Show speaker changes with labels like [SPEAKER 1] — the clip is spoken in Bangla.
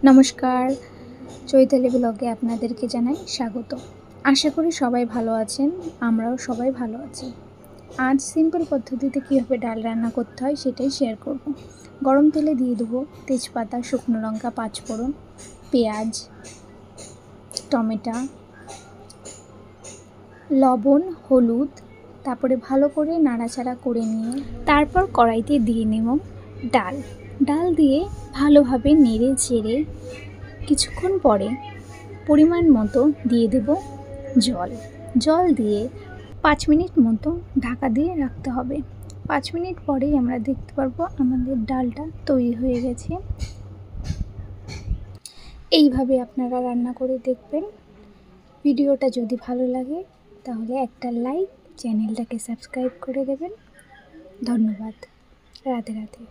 [SPEAKER 1] নমস্কার, চৈতালি ব্লগে আপনাদেরকে জানাই স্বাগত। আশা করি সবাই ভালো আছেন, আমরাও সবাই ভালো আছি। আজ সিম্পল পদ্ধতিতে কীভাবে ডাল রান্না করতে হয় সেটাই শেয়ার করব। গরম তেলে দিয়ে দেবো তেজপাতা, শুকনো লঙ্কা, পাঁচফোড়ন, পেঁয়াজ, টমেটো, লবণ, হলুদ, তারপরে ভালো করে নাড়াচাড়া করে নিয়ে তারপর কড়াইতে দিয়ে নেব ডাল দিয়ে ভালোভাবে নেড়ে চেড়ে কিছুক্ষণ পরে পরিমাণ মতো দিয়ে দেব জল দিয়ে 5 মিনিট মতো ঢাকা দিয়ে রাখতে হবে। 5 মিনিট পরেই আমরা দেখতে পারবো আমাদের ডালটা তৈরি হয়ে গেছে। এইভাবে আপনারা রান্না করে দেখবেন। ভিডিওটা যদি ভালো লাগে তাহলে একটা লাইক, চ্যানেলটাকে সাবস্ক্রাইব করে দেবেন। ধন্যবাদ। রাধে রাধে।